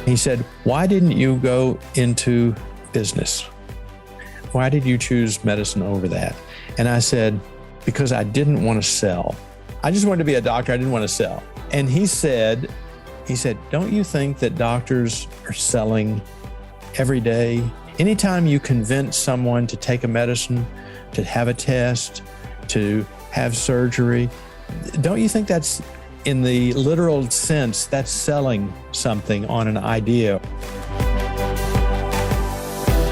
He said, "Why didn't you go into business? Why did you choose medicine over that?" And I said, "Because I didn't want to sell. I just wanted to be a doctor. I didn't want to sell." And he said, "Don't you think that doctors are selling every day? Anytime you convince someone to take a medicine, to have a test, to have surgery, don't you think that's, in the literal sense, that's selling something on an idea?"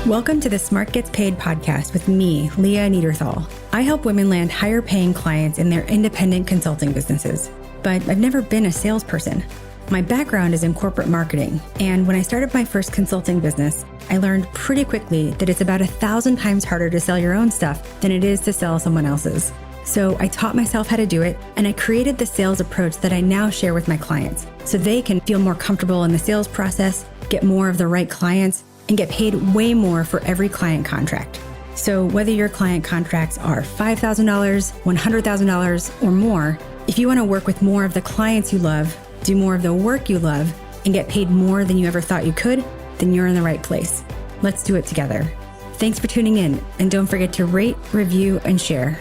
Welcome to the Smart Gets Paid podcast with me, Leah Neaderthal. I help women land higher paying clients in their independent consulting businesses, but I've never been a salesperson. My background is in corporate marketing, and when I started my first consulting business, I learned pretty quickly that it's about 1,000 times harder to sell your own stuff than it is to sell someone else's. So I taught myself how to do it, and I created the sales approach that I now share with my clients so they can feel more comfortable in the sales process, get more of the right clients, and get paid way more for every client contract. So whether your client contracts are $5,000, $100,000, or more, if you want to work with more of the clients you love, do more of the work you love, and get paid more than you ever thought you could, then you're in the right place. Let's do it together. Thanks for tuning in, and don't forget to rate, review, and share.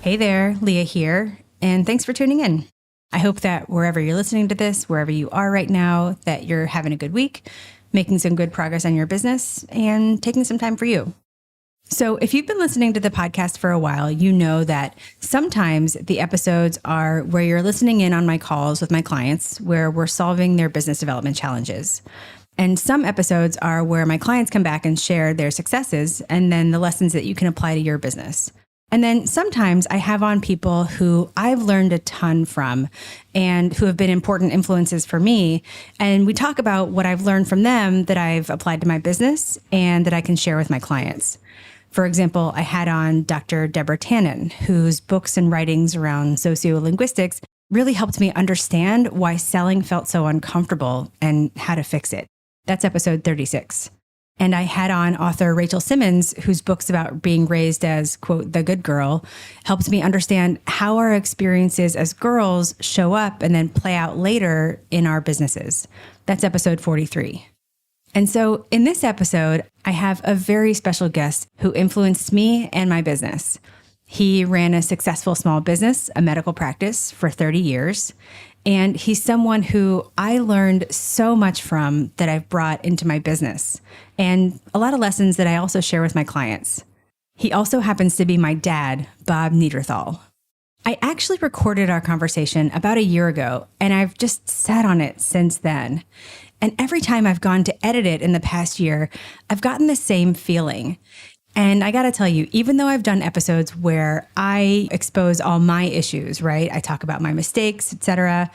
Hey there, Leah here, and thanks for tuning in. I hope that wherever you're listening to this, wherever you are right now, that you're having a good week, making some good progress on your business, and taking some time for you. So if you've been listening to the podcast for a while, you know that sometimes the episodes are where you're listening in on my calls with my clients, where we're solving their business development challenges. And some episodes are where my clients come back and share their successes and then the lessons that you can apply to your business. And then sometimes I have on people who I've learned a ton from and who have been important influences for me. And we talk about what I've learned from them that I've applied to my business and that I can share with my clients. For example, I had on Dr. Deborah Tannen, whose books and writings around sociolinguistics really helped me understand why selling felt so uncomfortable and how to fix it. That's episode 36. And I had on author Rachel Simmons, whose books about being raised as, quote, the good girl, helped me understand how our experiences as girls show up and then play out later in our businesses. That's episode 43. And so in this episode, I have a very special guest who influenced me and my business. He ran a successful small business, a medical practice, for 30 years. And he's someone who I learned so much from that I've brought into my business, and a lot of lessons that I also share with my clients. He also happens to be my dad, Bob Neaderthal. I actually recorded our conversation about a year ago, and I've just sat on it since then. And every time I've gone to edit it in the past year, I've gotten the same feeling. And I got to tell you, even though I've done episodes where I expose all my issues, right? I talk about my mistakes, etc.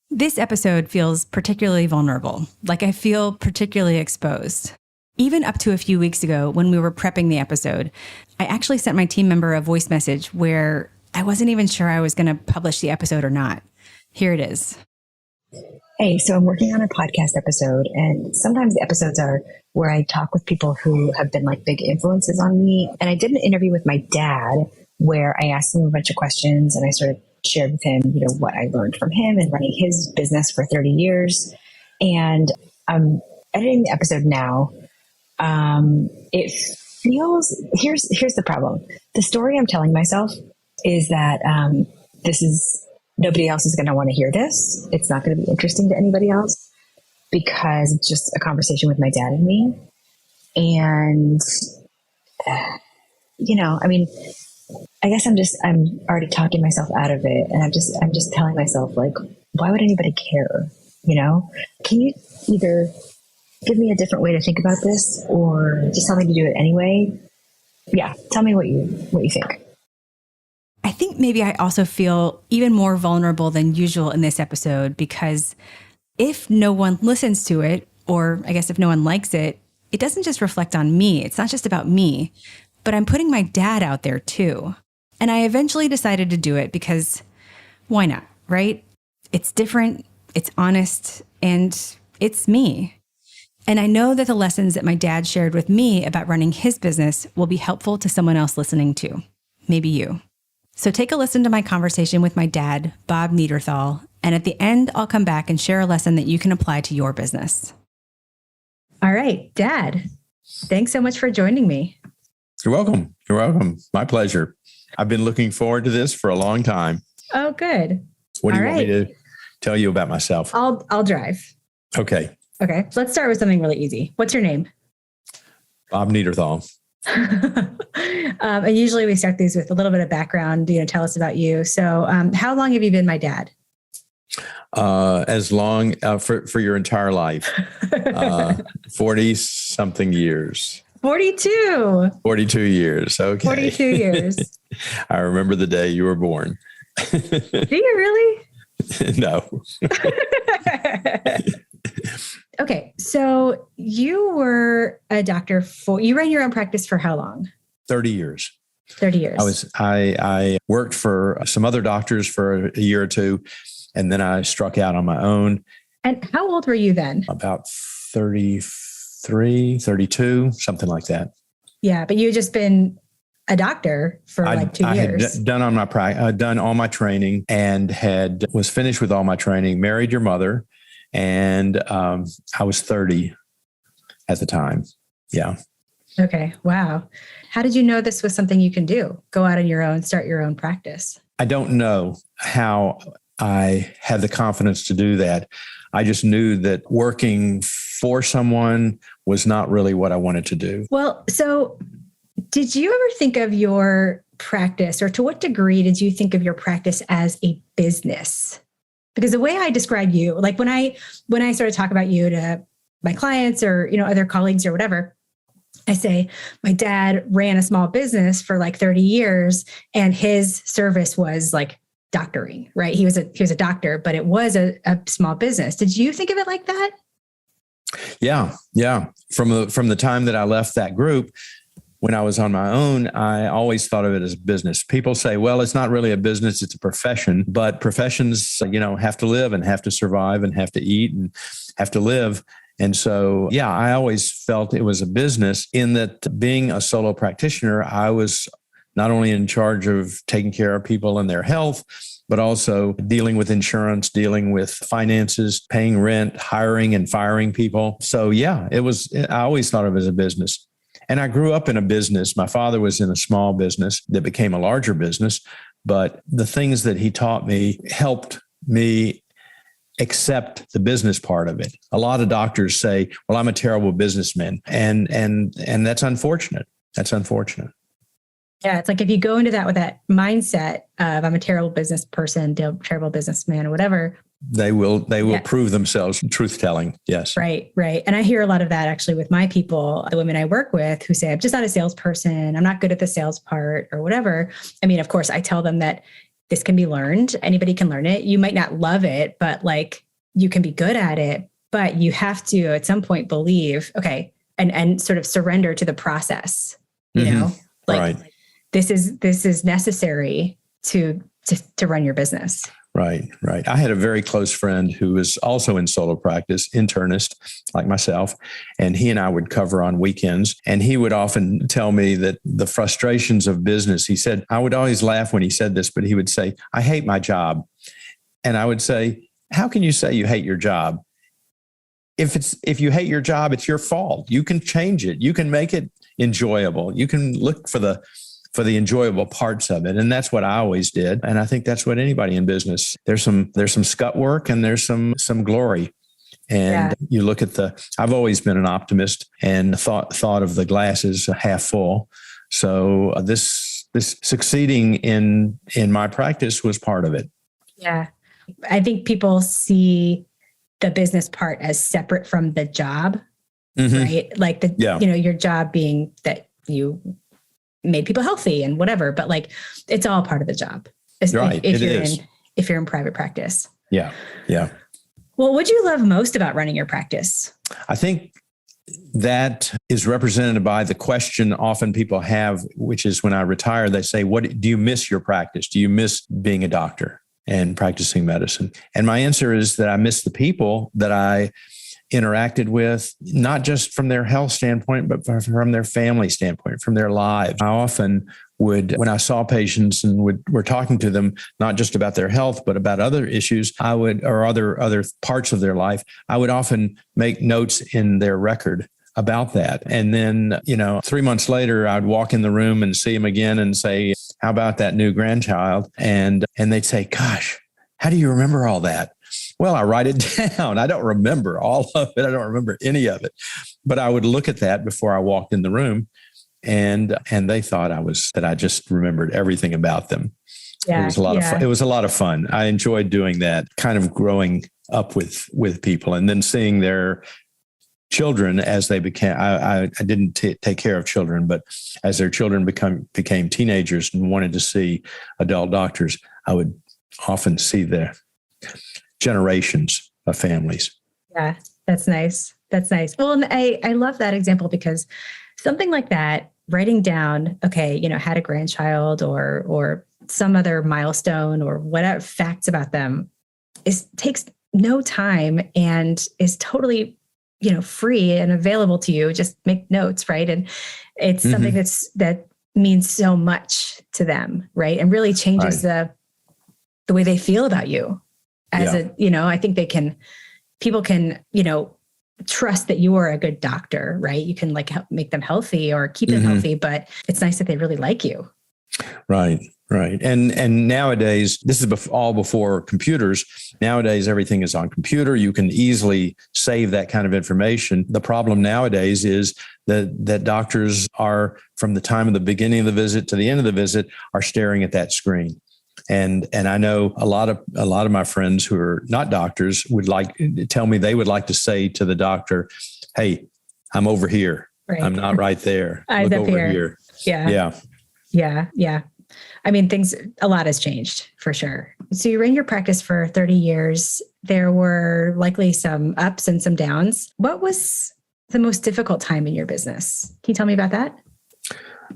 This episode feels particularly vulnerable. Like I feel particularly exposed. Even up to a few weeks ago when we were prepping the episode, I actually sent my team member a voice message where I wasn't even sure I was going to publish the episode or not. Here it is. Hey, so I'm working on a podcast episode, and sometimes the episodes are where I talk with people who have been like big influences on me. And I did an interview with my dad where I asked him a bunch of questions and I sort of shared with him, what I learned from him and running his business for 30 years. And I'm editing the episode now. It feels, here's the problem. The story I'm telling myself is that nobody else is going to want to hear this. It's not going to be interesting to anybody else because it's just a conversation with my dad and me. And, I guess I'm already talking myself out of it. And I'm just telling myself, like, why would anybody care? Can you either give me a different way to think about this or just tell me to do it anyway? Yeah. Tell me what you think. I think maybe I also feel even more vulnerable than usual in this episode because if no one listens to it, or I guess if no one likes it, it doesn't just reflect on me. It's not just about me, but I'm putting my dad out there too. And I eventually decided to do it because why not, right? It's different, it's honest, and it's me. And I know that the lessons that my dad shared with me about running his business will be helpful to someone else listening too, maybe you. So take a listen to my conversation with my dad, Bob Neaderthal, And at the end, I'll come back and share a lesson that you can apply to your business. All right, Dad, thanks so much for joining me. You're welcome. You're welcome. My pleasure. I've been looking forward to this for a long time. Oh, good. What do you want me to tell you about myself? I'll drive. Okay. Okay. Let's start with something really easy. What's your name? Bob Neaderthal. And usually we start these with a little bit of background, tell us about you. So how long have you been my dad? As long for your entire life, 40 something years. 42. 42 years. Okay. 42 years. I remember the day you were born. Do you really? No. Okay. So you were a doctor you ran your own practice for how long? 30 years. 30 years. I worked for some other doctors for a year or two, and then I struck out on my own. And how old were you then? About 33, 32, something like that. Yeah. But you had just been a doctor for like 2 years. I had done all my training and was finished with all my training, married your mother. And I was 30 at the time. Yeah. Okay. Wow. How did you know this was something you can do? Go out on your own, start your own practice? I don't know how I had the confidence to do that. I just knew that working for someone was not really what I wanted to do. Well, so did you ever think of your practice, or to what degree did you think of your practice as a business? Because the way I describe you, like when I sort of talk about you to my clients or, other colleagues or whatever, I say, my dad ran a small business for like 30 years and his service was like doctoring, right? He was a doctor, but it was a small business. Did you think of it like that? Yeah. From the time that I left that group, when I was on my own, I always thought of it as a business. People say, well, it's not really a business, it's a profession, but professions, have to live and have to survive and have to eat and have to live. And so, I always felt it was a business in that being a solo practitioner, I was not only in charge of taking care of people and their health, but also dealing with insurance, dealing with finances, paying rent, hiring and firing people. So I always thought of it as a business. And I grew up in a business. My father was in a small business that became a larger business, but the things that he taught me helped me accept the business part of it. A lot of doctors say, well, I'm a terrible businessman. And that's unfortunate. That's unfortunate. Yeah. It's like if you go into that with that mindset of I'm a terrible business person, terrible businessman or whatever, they will prove themselves truth telling. Yes. Right. And I hear a lot of that actually with my people, the women I work with who say, I'm just not a salesperson. I'm not good at the sales part or whatever. I mean, of course, I tell them that this can be learned. Anybody can learn it. You might not love it, but like you can be good at it, but you have to at some point believe, okay, and sort of surrender to the process, like this is necessary to run your business. Right. I had a very close friend who was also in solo practice, internist like myself, and he and I would cover on weekends. And he would often tell me that the frustrations of business, he said, I would always laugh when he said this, but he would say, I hate my job. And I would say, how can you say you hate your job? If you hate your job, it's your fault. You can change it. You can make it enjoyable. You can look for the enjoyable parts of it. And that's what I always did. And I think that's what anybody in business, there's some scut work and there's some glory. And you look at I've always been an optimist and thought of the glass as half full. So this succeeding in my practice was part of it. Yeah. I think people see the business part as separate from the job, right? Like your job being that you made people healthy and whatever, but like it's all part of the job. Right. If you're in private practice. Yeah. Well, what do you love most about running your practice? I think that is represented by the question often people have, which is when I retire, they say, what do you miss your practice? Do you miss being a doctor and practicing medicine? And my answer is that I miss the people that I interacted with, not just from their health standpoint, but from their family standpoint, from their lives. I often when I saw patients and were talking to them, not just about their health, but about other issues, or other parts of their life, I would often make notes in their record about that. And then, 3 months later, I'd walk in the room and see them again and say, how about that new grandchild? And they'd say, gosh, how do you remember all that? Well, I write it down. I don't remember all of it. I don't remember any of it, but I would look at that before I walked in the room, and they thought that I just remembered everything about them. Yeah, it was a lot of fun. It was a lot of fun. I enjoyed doing that, kind of growing up with people, and then seeing their children as they became. I didn't take care of children, but as their children became teenagers and wanted to see adult doctors, I would often see the generations of families. Yeah, that's nice. That's nice. Well, and I love that example, because something like that, writing down, okay, had a grandchild or some other milestone or whatever facts about them, takes no time and is totally, free and available to you. Just make notes, right? And it's something that means so much to them, right? And really changes the way they feel about you. I think people can, trust that you are a good doctor, right? You can help make them healthy or keep them healthy, but it's nice that they really like you. Right. And nowadays, this is all before computers. Nowadays, everything is on computer. You can easily save that kind of information. The problem nowadays is that doctors are, from the time of the beginning of the visit to the end of the visit, are staring at that screen. And I know a lot of my friends who are not doctors would tell me they would like to say to the doctor, "Hey, I'm over here. Right. I'm not right there. Look over here." Yeah. I mean, a lot has changed for sure. So you ran your practice for 30 years. There were likely some ups and some downs. What was the most difficult time in your business? Can you tell me about that?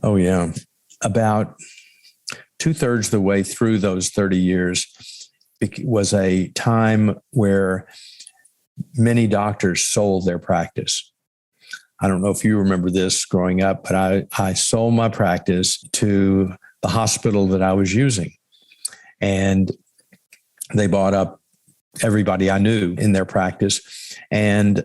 Oh, yeah. About 2/3 of the way through those 30 years was a time where many doctors sold their practice. I don't know if you remember this growing up, but I sold my practice to the hospital that I was using. And they bought up everybody I knew in their practice. And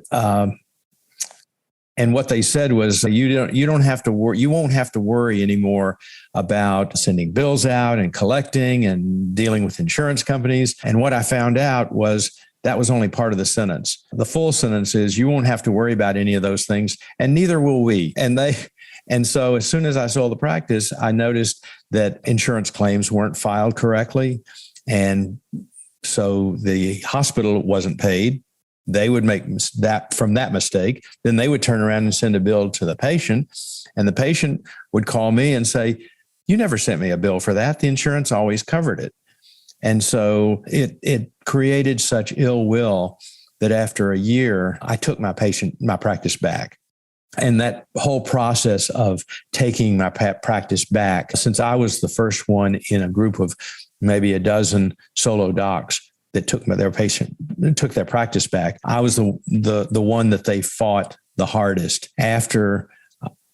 what they said was, you don't have to worry. You won't have to worry anymore about sending bills out and collecting and dealing with insurance companies. And what I found out was that was only part of the sentence. The full sentence is, you won't have to worry about any of those things, and neither will we. And so as soon as I sold the practice, I noticed that insurance claims weren't filed correctly. And so the hospital wasn't paid. They would make that from that mistake. Then they would turn around and send a bill to the patient. And the patient would call me and say, "You never sent me a bill for that. The insurance always covered it." And so it created such ill will that after a year, I took my practice back. And that whole process of taking my practice back, since I was the first one in a group of maybe a dozen solo docs that took their practice back, I was the one that they fought the hardest. After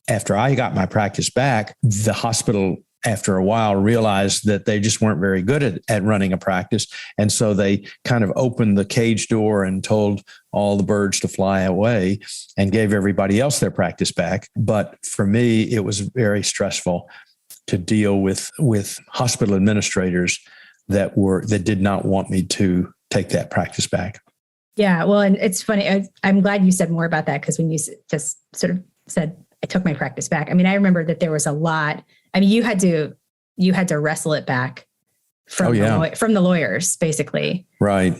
I got my practice back, the hospital, after a while, realized that they just weren't very good at running a practice. And so they kind of opened the cage door and told all the birds to fly away and gave everybody else their practice back. But for me, it was very stressful to deal with hospital administrators that did not want me to take that practice back. Yeah. Well, and it's funny. I'm glad you said more about that, because when you just sort of said, I took my practice back, I mean, I remember that there was a lot. I mean, you had to wrestle it back from the lawyers, basically. Right.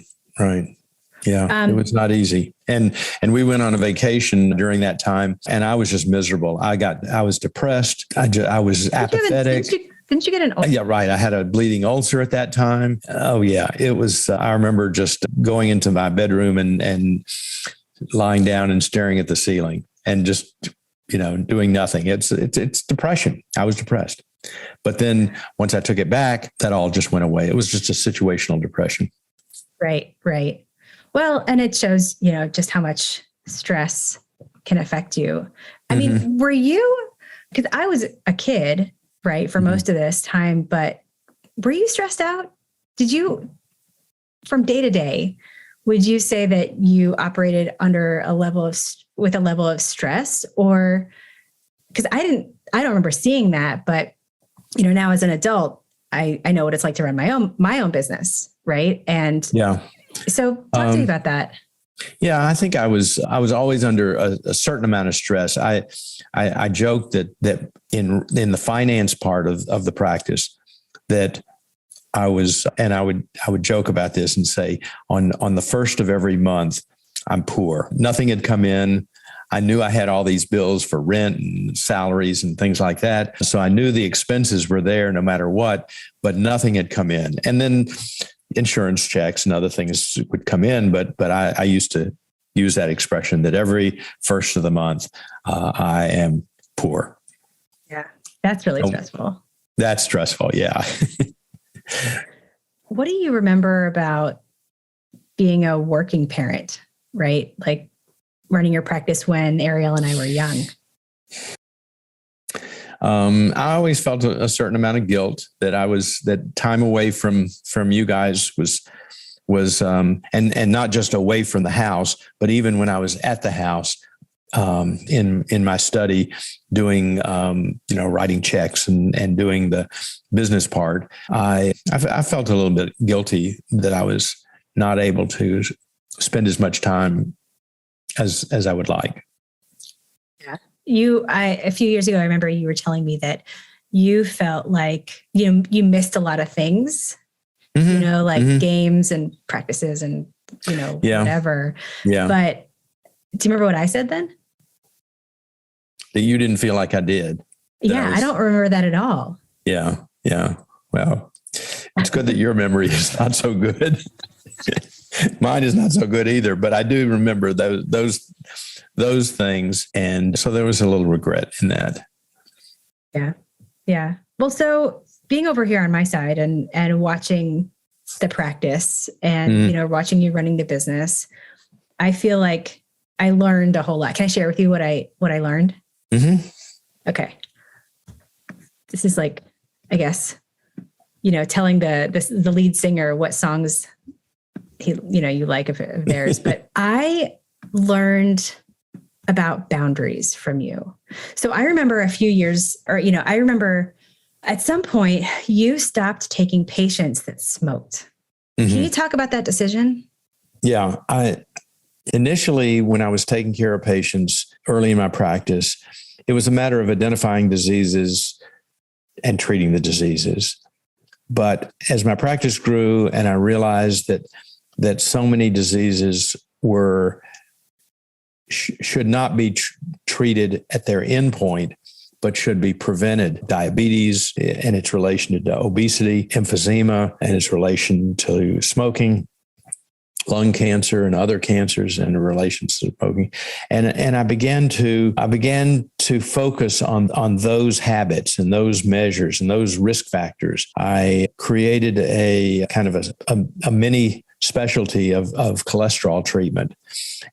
Yeah. It was not easy. And we went on a vacation during that time, and I was just miserable. I was depressed. I was apathetic. Didn't you get an ulcer? Yeah, right. I had a bleeding ulcer at that time. Oh yeah. It was, I remember just going into my bedroom and lying down and staring at the ceiling and just, doing nothing. It's depression. I was depressed. But then once I took it back, that all just went away. It was just a situational depression. Right. Well, and it shows, just how much stress can affect you. I mean, were you, because I was a kid right, for most of this time. But were you stressed out? Did you, from day to day, would you say that you operated under with a level of stress? Or, because I don't remember seeing that, but now as an adult, I know what it's like to run my own business. Right. And so talk to me about that. Yeah, I think I was always under a certain amount of stress. I joked that in the finance part of the practice that I would joke about this and say on the first of every month, I'm poor. Nothing had come in. I knew I had all these bills for rent and salaries and things like that. So I knew the expenses were there no matter what, but nothing had come in. And then insurance checks and other things would come in. But I used to use that expression that every first of the month, I am poor. Yeah, that's really stressful. That's stressful. Yeah. What do you remember about being a working parent, right? Like running your practice when Ariel and I were young? I always felt a certain amount of guilt that time away from you guys was and not just away from the house, but even when I was at the house, in my study doing, writing checks and doing the business part, I felt a little bit guilty that I was not able to spend as much time as I would like. Yeah. A few years ago, I remember you were telling me that you felt like, you missed a lot of things, games and practices and, whatever. Yeah. But do you remember what I said then? That you didn't feel like I did. Yeah. I don't remember that at all. Yeah. Yeah. Well, it's good that your memory is not so good. Mine is not so good either, but I do remember those things. And so there was a little regret in that. Yeah. Yeah. Well, so being over here on my side and watching the practice and, watching you running the business, I feel like I learned a whole lot. Can I share with you what I learned? Mm-hmm. Okay. This is like, I guess, telling the lead singer what songs you like of theirs, but I learned about boundaries from you. So I remember a few years, I remember at some point you stopped taking patients that smoked. Mm-hmm. Can you talk about that decision? Yeah. Initially, when I was taking care of patients early in my practice, it was a matter of identifying diseases and treating the diseases. But as my practice grew and I realized that so many diseases should not be treated at their end point, but should be prevented. Diabetes and its relation to obesity, emphysema and its relation to smoking, lung cancer and other cancers in relation to smoking. And I began to focus on those habits and those measures and those risk factors. I created a kind of a mini specialty of cholesterol treatment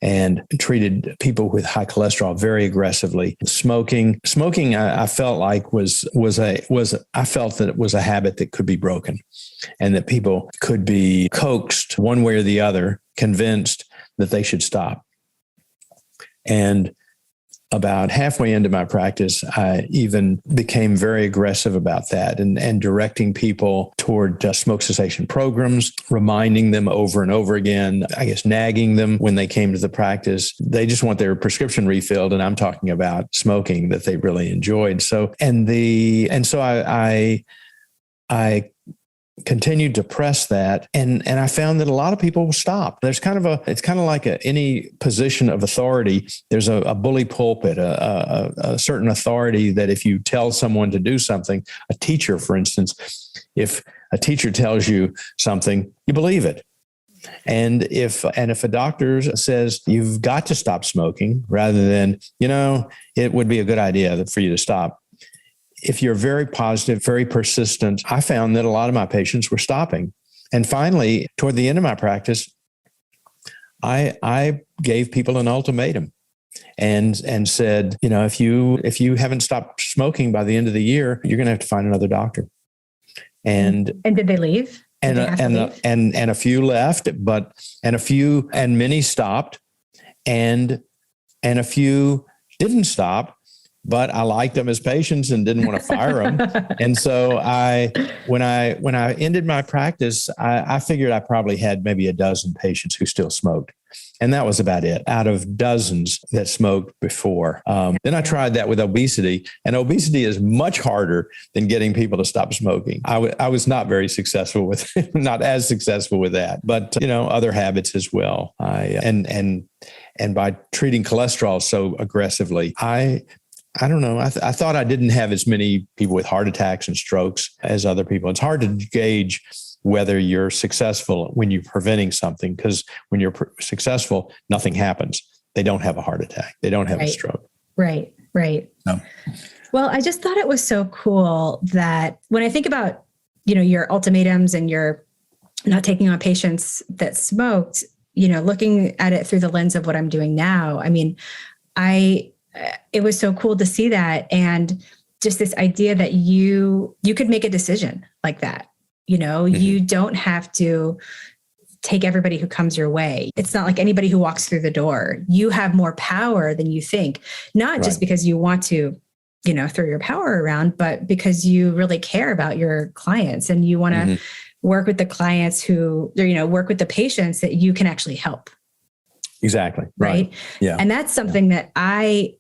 and treated people with high cholesterol very aggressively. Smoking, I felt like I felt that it was a habit that could be broken and that people could be coaxed one way or the other, convinced that they should stop. And about halfway into my practice, I even became very aggressive about that and directing people toward smoke cessation programs, reminding them over and over again, I guess nagging them when they came to the practice. They just want their prescription refilled. And I'm talking about smoking that they really enjoyed. So I continued to press that. And I found that a lot of people stopped. It's kind of like any position of authority. There's a bully pulpit, a certain authority that if you tell someone to do something, a teacher, for instance, if a teacher tells you something, you believe it. And if a doctor says you've got to stop smoking rather than, it would be a good idea for you to stop. If you're very positive, very persistent, I found that a lot of my patients were stopping. And finally, toward the end of my practice, I gave people an ultimatum. and said, if you haven't stopped smoking by the end of the year, you're going to have to find another doctor. And did they leave? And a few left, and many stopped, and a few didn't stop, but I liked them as patients and didn't want to fire them. And so when I ended my practice, I figured I probably had maybe a dozen patients who still smoked. And that was about it out of dozens that smoked before. Then I tried that with obesity, and obesity is much harder than getting people to stop smoking. I was not very successful not as successful with that, but other habits as well. And by treating cholesterol so aggressively, I don't know. I thought I didn't have as many people with heart attacks and strokes as other people. It's hard to gauge whether you're successful when you're preventing something, because when you're successful, nothing happens. They don't have a heart attack. They don't have a stroke. Right. No. Well, I just thought it was so cool that when I think about, your ultimatums and your not taking on patients that smoked, looking at it through the lens of what I'm doing now, I mean, it was so cool to see that. And just this idea that you could make a decision like that. You don't have to take everybody who comes your way. It's not like anybody who walks through the door. You have more power than you think, not just because you want to, throw your power around, but because you really care about your clients and you want to work with the clients who, work with the patients that you can actually help. Exactly. Right. Yeah. And that's something that I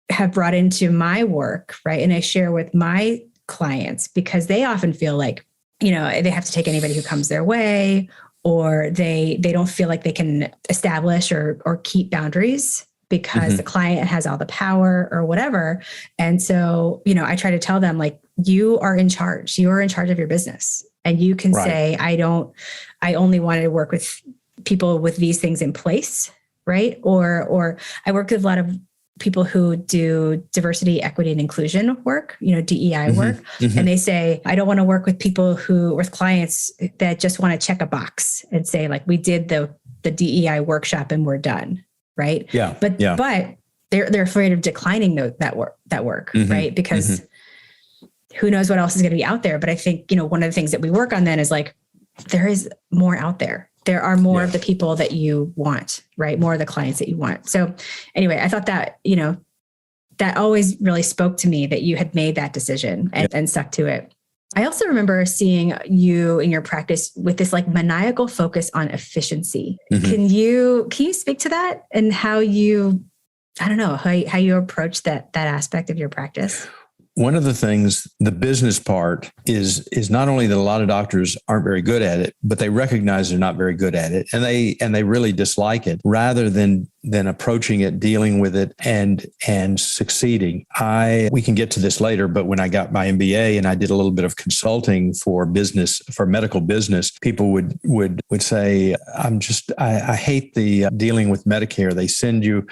have brought into my work. Right. And I share with my clients because they often feel like, they have to take anybody who comes their way, or they don't feel like they can establish or keep boundaries because the client has all the power or whatever. And so, I try to tell them, like, you are in charge. You are in charge of your business. And you can say, I only want to work with people with these things in place. Right. Or I work with a lot of people who do diversity, equity, and inclusion work, DEI work. And they say, I don't want to work with with clients that just want to check a box and say, like, we did the DEI workshop and we're done. Right. Yeah. But they're afraid of declining that work. Right. Because who knows what else is going to be out there. But I think, one of the things that we work on then is like, there is more out there. There are more of the people that you want, right? More of the clients that you want. So anyway, I thought that, that always really spoke to me that you had made that decision and stuck to it. I also remember seeing you in your practice with this like maniacal focus on efficiency. Can you speak to that and how you approach that aspect of your practice? One of the things, the business part is not only that a lot of doctors aren't very good at it, but they recognize they're not very good at it, and they really dislike it, rather than approaching it, dealing with it, and succeeding. We can get to this later, but when I got my MBA and I did a little bit of consulting for medical business, people would say, I hate the dealing with Medicare. They send you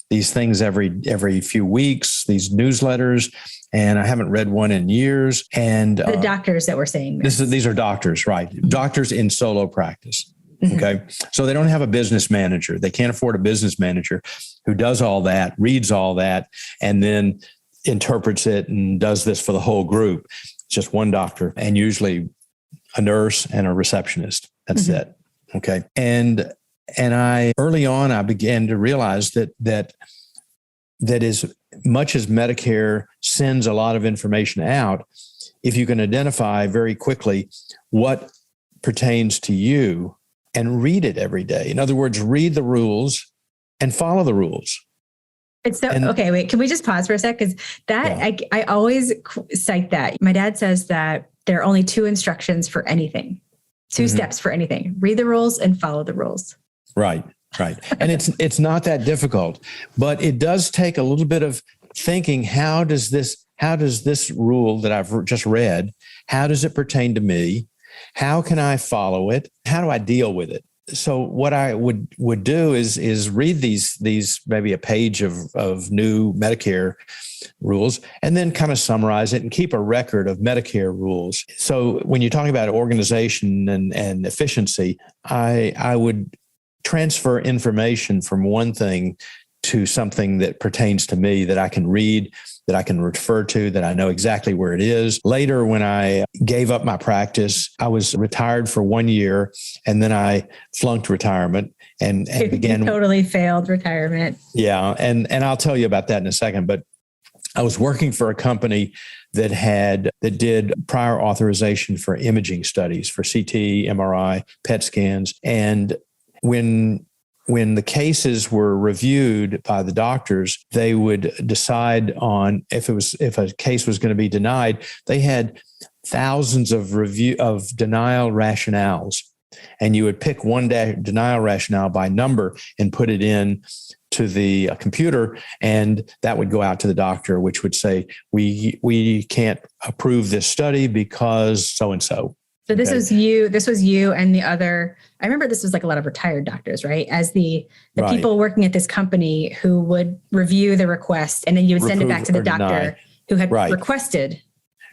these things every few weeks, these newsletters, and I haven't read one in years. And the doctors that were saying this. These are doctors, right? Doctors in solo practice. Okay. So they don't have a business manager. They can't afford a business manager who does all that, reads all that, and then interprets it and does this for the whole group. It's just one doctor and usually a nurse and a receptionist. That's it. Okay. And early on, I began to realize that as much as Medicare sends a lot of information out, if you can identify very quickly what pertains to you and read it every day. In other words, read the rules and follow the rules. Okay, wait, can we just pause for a sec? Because I always cite that. My dad says that there are only 2 instructions for anything, 2 steps for anything. Read the rules and follow the rules. Right. And it's not that difficult, but it does take a little bit of thinking. How does this rule that I've just read, how does it pertain to me? How can I follow it? How do I deal with it? So what I would do is read these maybe a page of new Medicare rules and then kind of summarize it and keep a record of Medicare rules. So when you're talking about organization and efficiency, I would transfer information from one thing to something that pertains to me, that I can read, that I can refer to, that I know exactly where it is. Later, when I gave up my practice, I was retired for 1 year, and then I flunked retirement and began. Totally failed retirement. Yeah. And I'll tell you about that in a second. But I was working for a company that did prior authorization for imaging studies, for CT, MRI, PET scans. And when the cases were reviewed by the doctors, they would decide on if a case was going to be denied. They had thousands of denial rationales, and you would pick one denial rationale by number and put it in to the computer, and that would go out to the doctor, which would say, we can't approve this study because so-and-so. So this was you and the other, I remember this was like a lot of retired doctors, right? As the Right. people working at this company who would review the request, and then you would send it back to the doctor deny. who had Right. requested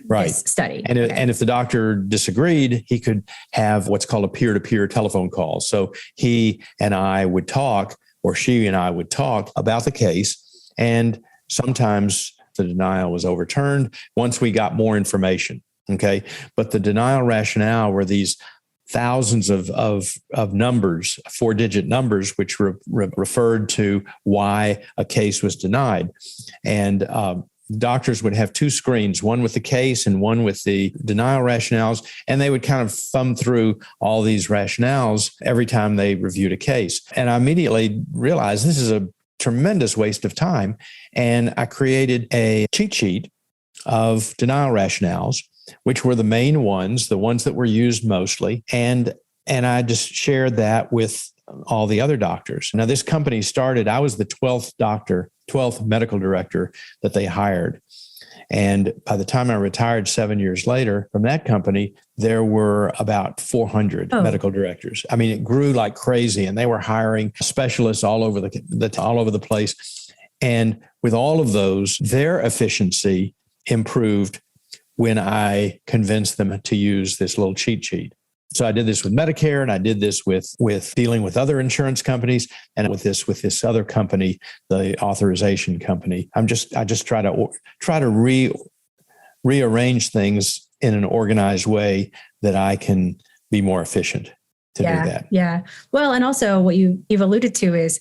this study. And if the doctor disagreed, he could have what's called a peer-to-peer telephone call. So he and I would talk, or she and I would talk about the case, and sometimes the denial was overturned once we got more information. Okay. But the denial rationale were these thousands of numbers, 4-digit numbers, which referred to why a case was denied. And doctors would have two screens, one with the case and one with the denial rationales. And they would kind of thumb through all these rationales every time they reviewed a case. And I immediately realized this is a tremendous waste of time. And I created a cheat sheet of denial rationales, which were the main ones, the ones that were used mostly. And I just shared that with all the other doctors. Now, this company started, I was the 12th medical director that they hired. And by the time I retired 7 years later from that company, there were about 400 medical directors. I mean, it grew like crazy, and they were hiring specialists all over the place. And with all of those, their efficiency improved when I convinced them to use this little cheat sheet. So I did this with Medicare, and I did this with dealing with other insurance companies, and with this other company, the authorization company. I just try to rearrange things in an organized way that I can be more efficient to do that. Yeah. Well, and also what you've alluded to is,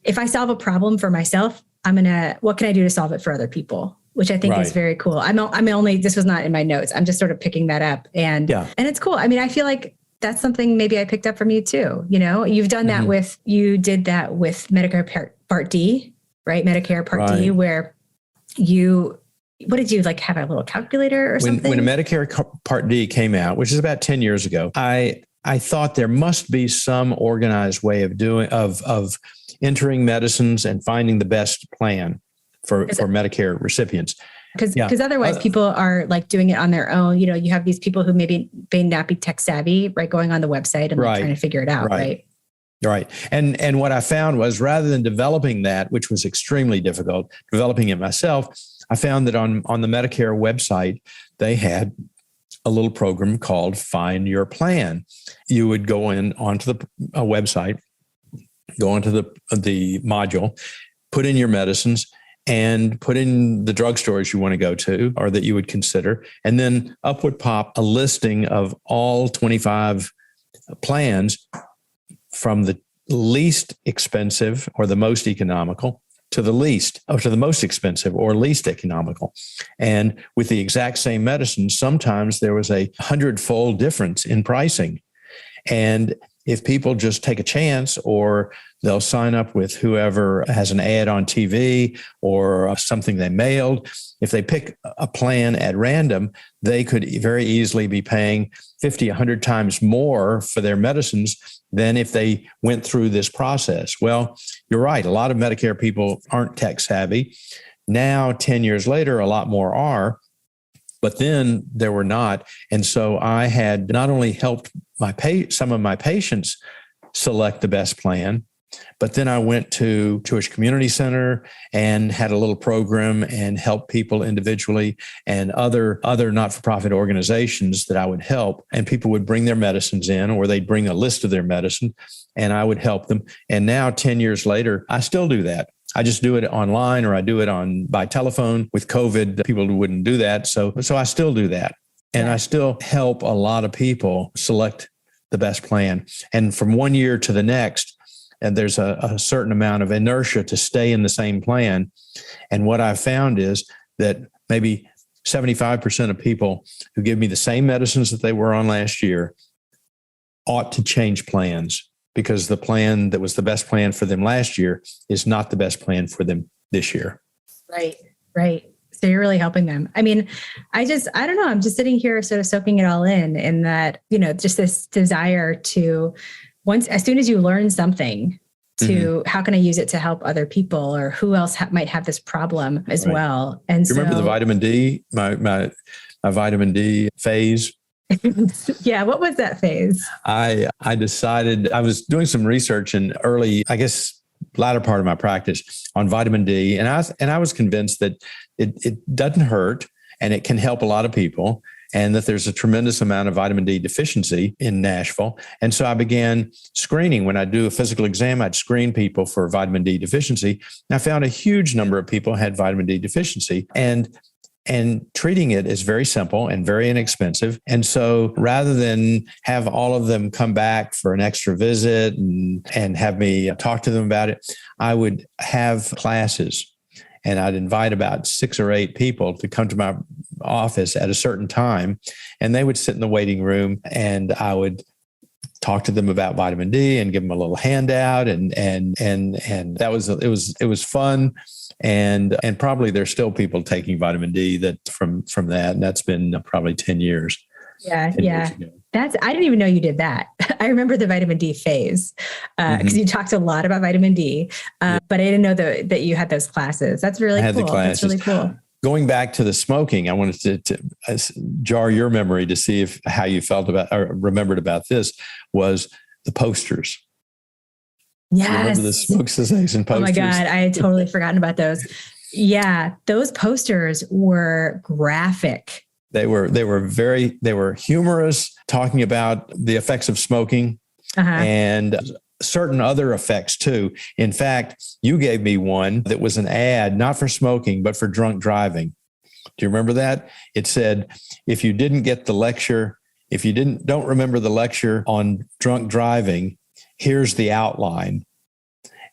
if I solve a problem for myself, what can I do to solve it for other people? Which I think is very cool. This was not in my notes. I'm just sort of picking that up. And it's cool. I mean, I feel like that's something maybe I picked up from you too. You know, you've done that you did that with Medicare Part D, right? Medicare Part D, where what did you have a little calculator or something? When a Medicare Part D came out, which is about 10 years ago, I thought there must be some organized way of entering medicines and finding the best plan for Medicare recipients. Because otherwise people are doing it on their own. You know, you have these people who maybe may not be tech savvy, right? Going on the website and trying to figure it out. Right. And what I found was, rather than developing that, which was extremely difficult, developing it myself, I found that on the Medicare website, they had a little program called Find Your Plan. You would go onto the website, go onto the module, put in your medicines, and put in the drugstores you want to go to or that you would consider. And then up would pop a listing of all 25 plans, from the least expensive or the most economical to the most expensive or least economical. And with the exact same medicine, sometimes there was a 100-fold difference in pricing. And if people just take a chance, or they'll sign up with whoever has an ad on TV or something they mailed, if they pick a plan at random, they could very easily be paying 50, 100 times more for their medicines than if they went through this process. Well, you're right. A lot of Medicare people aren't tech savvy. Now, 10 years later, a lot more are. But then there were not. And so I had not only helped some of my patients select the best plan, but then I went to Jewish Community Center and had a little program and helped people individually, and other not-for-profit organizations that I would help. And people would bring their medicines in, or they'd bring a list of their medicine, and I would help them. And now, 10 years later, I still do that. I just do it online, or I do it by telephone. With COVID, people wouldn't do that. So I still do that. And I still help a lot of people select the best plan. And from one year to the next, and there's a certain amount of inertia to stay in the same plan. And what I've found is that maybe 75% of people who give me the same medicines that they were on last year ought to change plans, because the plan that was the best plan for them last year is not the best plan for them this year. Right. So you're really helping them. I mean, I don't know. I'm just sitting here sort of soaking it all in that, just this desire to as soon as you learn something, to how can I use it to help other people, or who else might have this problem as well. And you remember the vitamin D, my vitamin D phase? Yeah. What was that phase? I decided, I was doing some research in early, I guess, latter part of my practice on vitamin D. And I was convinced that it doesn't hurt and it can help a lot of people, and that there's a tremendous amount of vitamin D deficiency in Nashville. And so I began screening. When I do a physical exam, I'd screen people for vitamin D deficiency. And I found a huge number of people had vitamin D deficiency, and treating it is very simple and very inexpensive. And so rather than have all of them come back for an extra visit and have me talk to them about it, I would have classes. And I'd invite about 6 or 8 people to come to my office at a certain time, and they would sit in the waiting room, and I would talk to them about vitamin D and give them a little handout, and that was it was fun, and probably there's still people taking vitamin D that from that, and that's been probably 10 years. Yeah. I didn't even know you did that. I remember the vitamin D phase because you talked a lot about vitamin D, but I didn't know that you had those classes. That's really cool. That's really cool. Going back to the smoking, I wanted to jar your memory to see how you felt about or remembered about this, was the posters. Yes. Do you remember the smoke cessation posters? Oh my God, I had totally forgotten about those. Yeah, those posters were graphic. They were humorous, talking about the effects of smoking and certain other effects too. In fact, you gave me one that was an ad, not for smoking, but for drunk driving. Do you remember that? It said, if you didn't get the lecture, if you don't remember the lecture on drunk driving, here's the outline.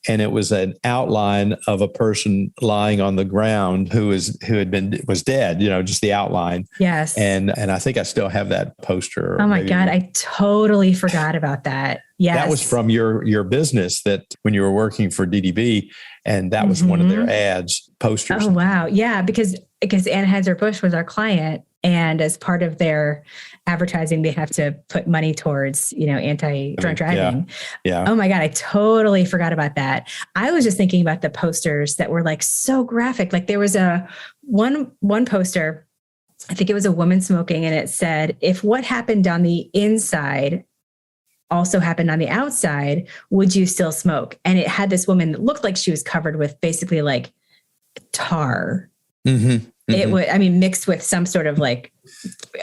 And it was an outline of a person lying on the ground who was dead, just the outline. Yes. And I think I still have that poster. Oh my God. I totally forgot about that. Yes. That was from your business, that when you were working for DDB, and that was one of their ads, posters. Oh, wow. Yeah. Because Anheuser-Busch was our client, and as part of their advertising, they have to put money towards, anti-drunk driving. Yeah. Oh my God. I totally forgot about that. I was just thinking about the posters that were like so graphic. Like there was one poster, I think it was a woman smoking, and it said, if what happened on the inside also happened on the outside, would you still smoke? And it had this woman that looked like she was covered with basically like tar. It would, mixed with some sort of like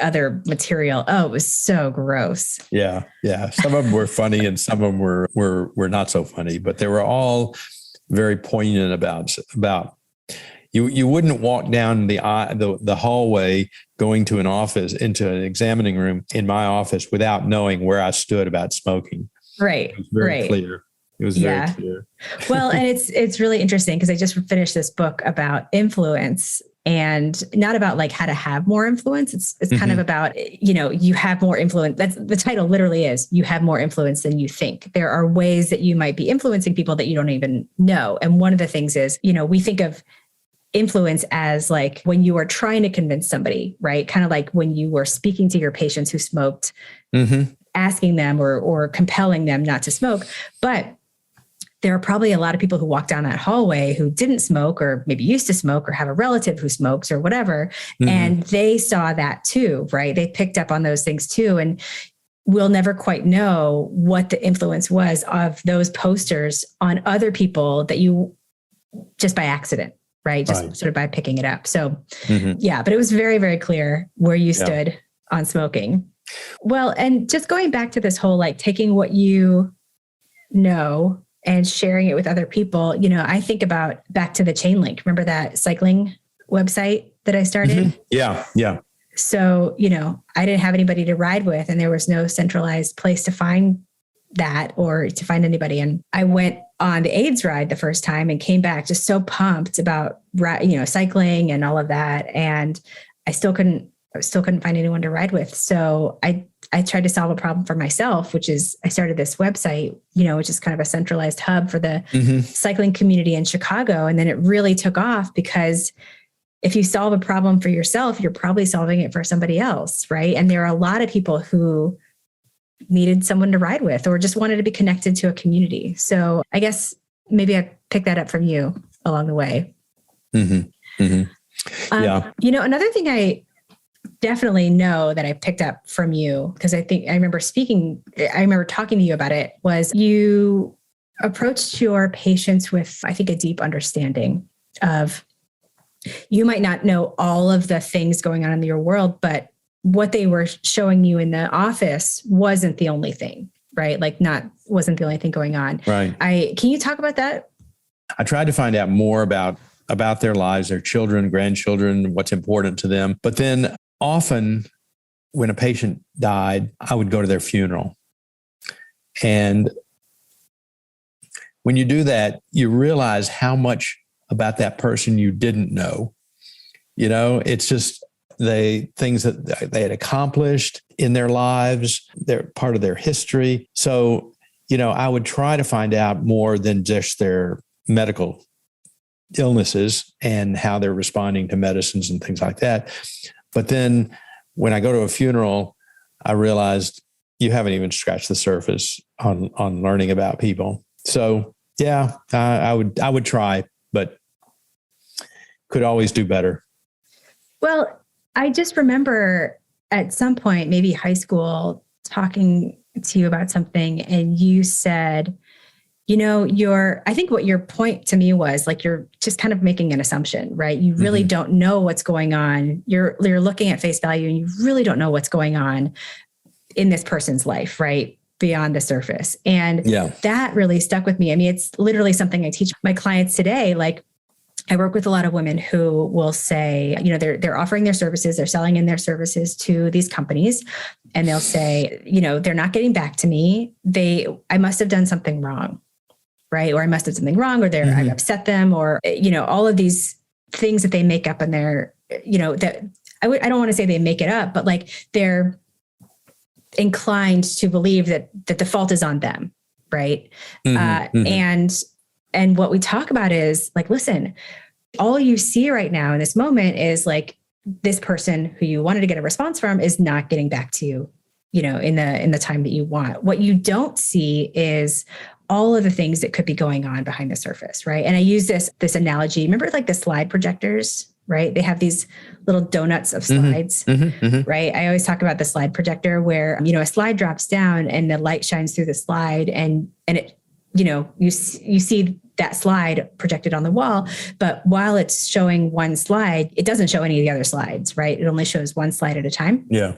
other material. Oh, it was so gross. Yeah. Some of them were funny, and some of them were not so funny, but they were all very poignant about you wouldn't walk down the hallway going to an office, into an examining room in my office, without knowing where I stood about smoking. Right. It was very clear. It was very clear. Well, and it's really interesting because I just finished this book about influence, and not about like how to have more influence. It's kind of about, you have more influence. That's the title literally is, you have more influence than you think. There are ways that you might be influencing people that you don't even know. And one of the things is, we think of influence as like when you are trying to convince somebody, right? Kind of like when you were speaking to your patients who smoked, asking them or compelling them not to smoke. But there are probably a lot of people who walk down that hallway who didn't smoke, or maybe used to smoke, or have a relative who smokes or whatever. And they saw that too, right? They picked up on those things too. And we'll never quite know what the influence was of those posters on other people that you just by accident, right? Just sort of by picking it up. So but it was very, very clear where you stood on smoking. Well, and just going back to this whole, like taking what you know and sharing it with other people, I think about back to the chain link. Remember that cycling website that I started? Mm-hmm. Yeah. Yeah. So, I didn't have anybody to ride with, and there was no centralized place to find that or to find anybody. And I went on the AIDS ride the first time and came back just so pumped about, cycling and all of that. And I still couldn't find anyone to ride with. So I tried to solve a problem for myself, which is I started this website, which is kind of a centralized hub for the cycling community in Chicago. And then it really took off because if you solve a problem for yourself, you're probably solving it for somebody else, right? And there are a lot of people who needed someone to ride with or just wanted to be connected to a community. So I guess maybe I picked that up from you along the way. Mm-hmm. Mm-hmm. Yeah. Another thing I definitely know that I picked up from you, because I remember talking to you about it, was you approached your patients with, I think, a deep understanding of, you might not know all of the things going on in your world, but what they were showing you in the office wasn't the only thing, right? Wasn't the only thing going on. Right. Can you talk about that? I tried to find out more about their lives, their children, grandchildren, what's important to them. But then often when a patient died, I would go to their funeral. And when you do that, you realize how much about that person you didn't know. It's just things that they had accomplished in their lives. They're part of their history. So, I would try to find out more than just their medical illnesses and how they're responding to medicines and things like that. But then when I go to a funeral, I realized you haven't even scratched the surface on learning about people. So yeah, I would try, but could always do better. Well, I just remember at some point, maybe high school, talking to you about something, and you said, I think what your point to me was you're just kind of making an assumption, right? You really don't know what's going on. You're looking at face value and you really don't know what's going on in this person's life, right? Beyond the surface. And that really stuck with me. I mean, it's literally something I teach my clients today. I work with a lot of women who will say, they're offering their services, they're selling in their services to these companies, and they'll say, they're not getting back to me. I must have done something wrong, right? Or I must have done something wrong, or I've upset them, or, all of these things that they make up in their, that I don't want to say they make it up, but they're inclined to believe that the fault is on them, right? And what we talk about is listen, all you see right now in this moment is this person who you wanted to get a response from is not getting back to you, in the time that you want. What you don't see is all of the things that could be going on behind the surface, right? And I use this analogy. Remember the slide projectors, right? They have these little donuts of slides, right? I always talk about the slide projector where, a slide drops down and the light shines through the slide and it, you see that slide projected on the wall, but while it's showing one slide, it doesn't show any of the other slides, right? It only shows one slide at a time. Yeah.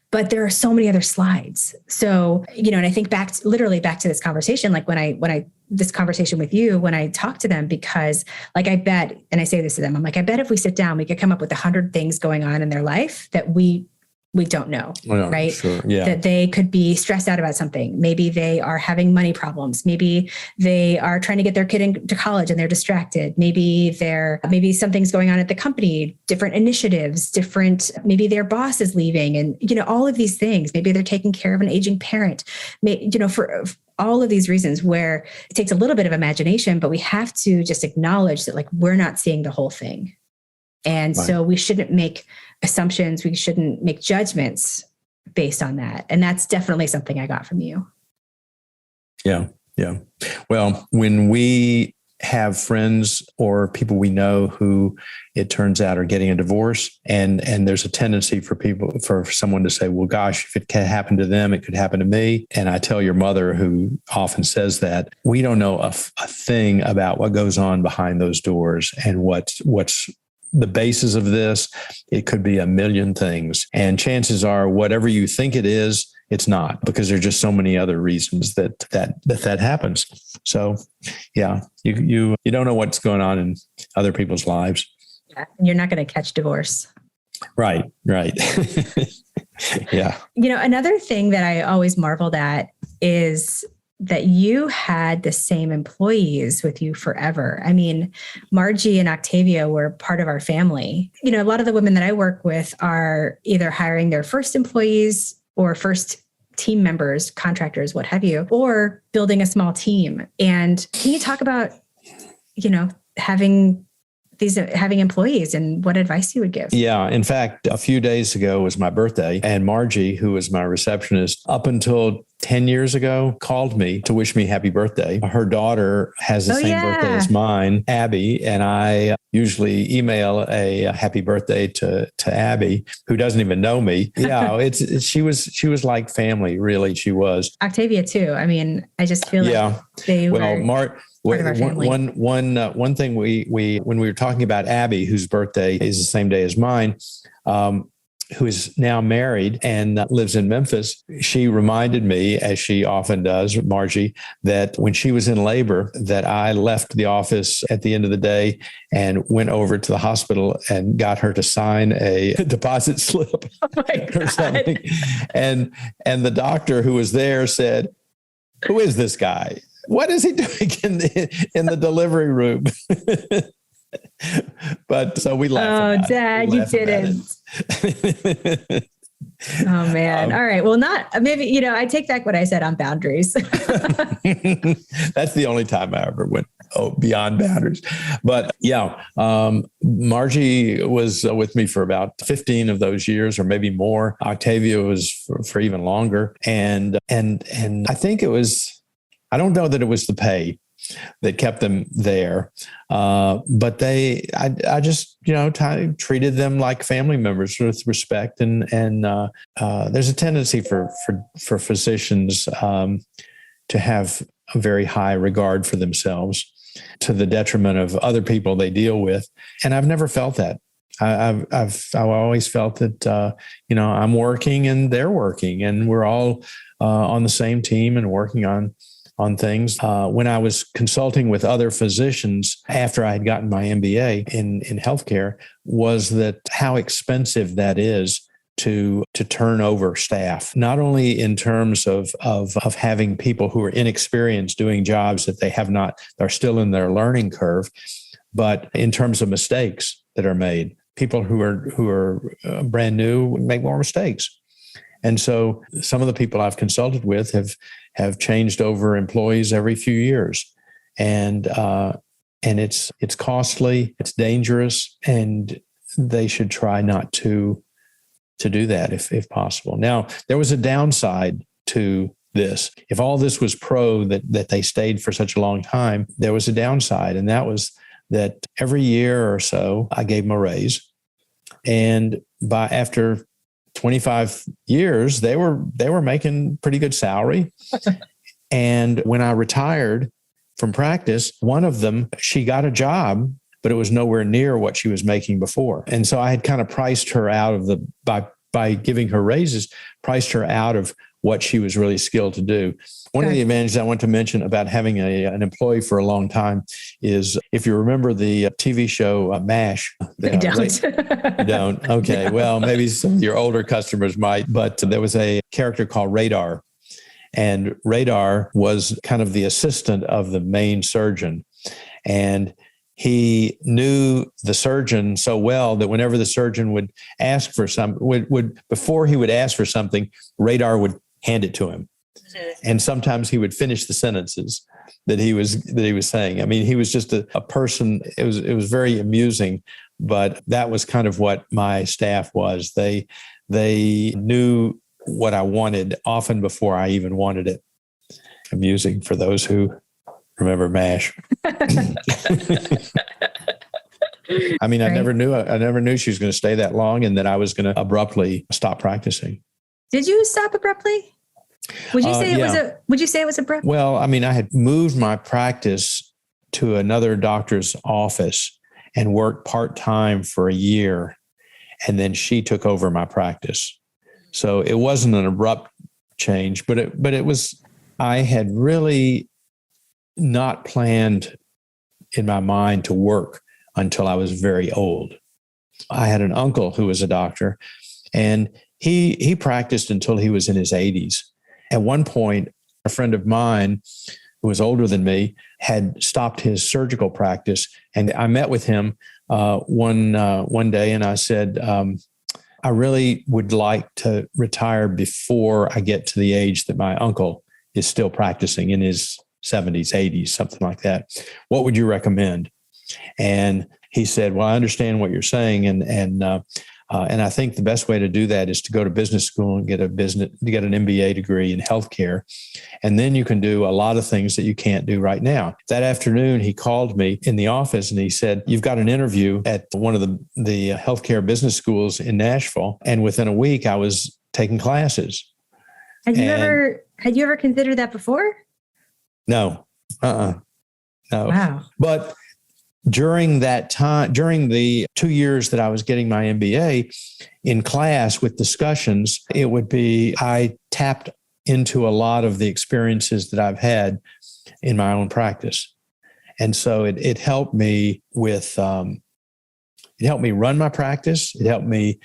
But there are so many other slides. So, and I think back to this conversation, this conversation with you, when I talk to them, because I bet, and I say this to them, I'm I bet if we sit down, we could come up with 100 things going on in their life that we don't know, right? Sure. Yeah. That they could be stressed out about something. Maybe they are having money problems. Maybe they are trying to get their kid into college and they're distracted. Maybe something's going on at the company, different initiatives, maybe their boss is leaving and, all of these things. Maybe they're taking care of an aging parent, for all of these reasons where it takes a little bit of imagination, but we have to just acknowledge that we're not seeing the whole thing. And so we shouldn't make assumptions. We shouldn't make judgments based on that. And that's definitely something I got from you. Yeah. Yeah. Well, when we have friends or people we know who it turns out are getting a divorce, and there's a tendency for someone to say, well, gosh, if it can happen to them, it could happen to me. And I tell your mother, who often says that, we don't know a thing about what goes on behind those doors and what's the basis of this. It could be a million things. And chances are whatever you think it is, it's not, because there's just so many other reasons that happens. So yeah, you don't know what's going on in other people's lives. Yeah. And you're not going to catch divorce. Right. Yeah. Another thing that I always marveled at is that you had the same employees with you forever. I mean, Margie and Octavia were part of our family. A lot of the women that I work with are either hiring their first employees or first team members, contractors, what have you, or building a small team. And can you talk about, having employees and what advice you would give? Yeah. In fact, a few days ago was my birthday, and Margie, who was my receptionist up until 10 years ago, called me to wish me happy birthday. Her daughter has the same birthday as mine, Abby, and I usually email a happy birthday to Abby, who doesn't even know me. Yeah, she was like family, really. She was. Octavia too. I mean, I just feel like they were part of our family. One thing we when we were talking about Abby, whose birthday is the same day as mine, who is now married and lives in Memphis, she reminded me, as she often does, Margie, that when she was in labor, that I left the office at the end of the day and went over to the hospital and got her to sign a deposit slip or something. And the doctor who was there said, "Who is this guy? What is he doing in the delivery room?" But so we laughed. Oh, Dad, you didn't. Oh man. All right. Well, maybe, I take back what I said on boundaries. That's the only time I ever went beyond boundaries. But yeah, Margie was with me for about 15 of those years, or maybe more. Octavia was for even longer. And I think I don't know that it was the pay that kept them there. But I just, treated them like family members with respect. And there's a tendency for physicians to have a very high regard for themselves to the detriment of other people they deal with. And I've never felt that. I've always felt that, I'm working and they're working, and we're all on the same team and working on things. When I was consulting with other physicians after I had gotten my MBA in healthcare, was that how expensive that is to turn over staff, not only in terms of having people who are inexperienced doing jobs that they're still in their learning curve, but in terms of mistakes that are made. People who are brand new make more mistakes. And so some of the people I've consulted with have changed over employees every few years. And it's costly, it's dangerous, and they should try not to do that if possible. Now, there was a downside to this. If all this was pro that they stayed for such a long time, there was a downside. And that was that every year or so, I gave them a raise. And after 25 years, they were making pretty good salary. And when I retired from practice, one of them, she got a job, but it was nowhere near what she was making before. And so I had kind of priced her out of by giving her raises, priced her out of what she was really skilled to do. One of the advantages I want to mention about having an employee for a long time is, if you remember the TV show MASH. I don't. You don't? Okay. No. Well, maybe some of your older customers might, but there was a character called Radar. And Radar was kind of the assistant of the main surgeon. And he knew the surgeon so well that whenever the surgeon would ask for before he would ask for something, Radar would hand it to him. And sometimes he would finish the sentences that he was saying. I mean, he was just a person. It was very amusing, but that was kind of what my staff was. They knew what I wanted often before I even wanted it. Amusing for those who remember MASH. I mean, I never knew she was going to stay that long, and that I was going to abruptly stop practicing. Did you stop abruptly? Would you say it was abrupt? Well, I mean, I had moved my practice to another doctor's office and worked part-time for a year, and then she took over my practice. So it wasn't an abrupt change, but it was. I had really not planned in my mind to work until I was very old. I had an uncle who was a doctor, and he practiced until he was in his 80s. At one point, a friend of mine who was older than me had stopped his surgical practice, and I met with him one day, and I said, I really would like to retire before I get to the age that my uncle is still practicing in his 70s, 80s, something like that. What would you recommend? And he said, well, I understand what you're saying. And I think the best way to do that is to go to business school and get an MBA degree in healthcare. And then you can do a lot of things that you can't do right now. That afternoon, he called me in the office and he said, you've got an interview at one of the healthcare business schools in Nashville. And within a week, I was taking classes. Had you ever considered that before? No. No. Wow. But during that time, during the 2 years that I was getting my MBA, in class with discussions, I tapped into a lot of the experiences that I've had in my own practice. And so it helped me it helped me run my practice. It helped me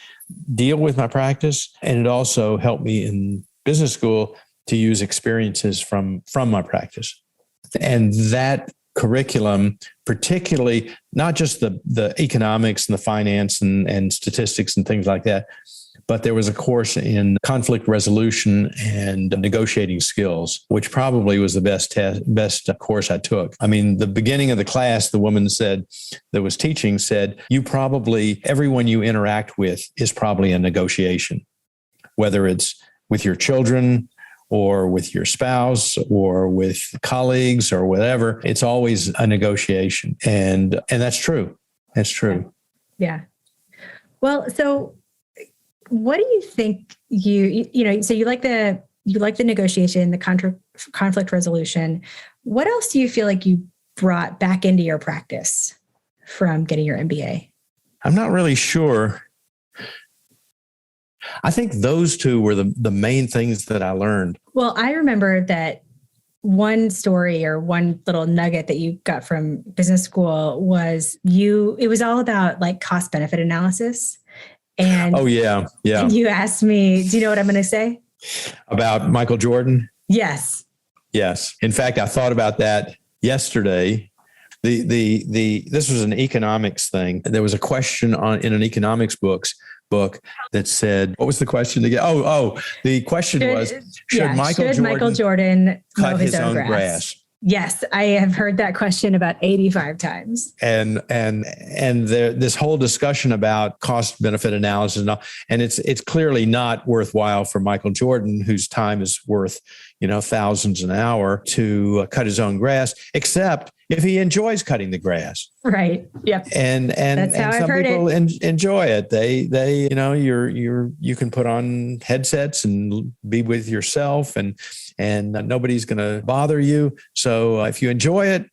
deal with my practice. And it also helped me in business school to use experiences from my practice. And that curriculum, particularly not just the economics and the finance and statistics and things like that, but there was a course in conflict resolution and negotiating skills, which probably was the best course I took. I mean, the beginning of the class, the woman that was teaching said, everyone you interact with is probably a negotiation, whether it's with your children or with your spouse or with colleagues or whatever. It's always a negotiation. And that's true. That's true. Yeah. Well, so what do you think so you like the negotiation, the conflict resolution. What else do you feel like you brought back into your practice from getting your MBA? I'm not really sure. I think those two were the main things that I learned. Well, I remember that one story or one little nugget that you got from business school was it was all about like cost benefit analysis. And yeah. And you asked me, do you know what I'm going to say? About Michael Jordan? Yes. In fact, I thought about that yesterday. This was an economics thing. There was a question in an economics book that said, what was the question again? The question was, should Michael Jordan cut his own grass? Yes, I have heard that question about 85 times. And this whole discussion about cost benefit analysis and it's clearly not worthwhile for Michael Jordan, whose time is worth thousands an hour, to cut his own grass, except if he enjoys cutting the grass. Right. Yep. And some people enjoy it. They you can put on headsets and be with yourself and nobody's going to bother you. So if you enjoy it,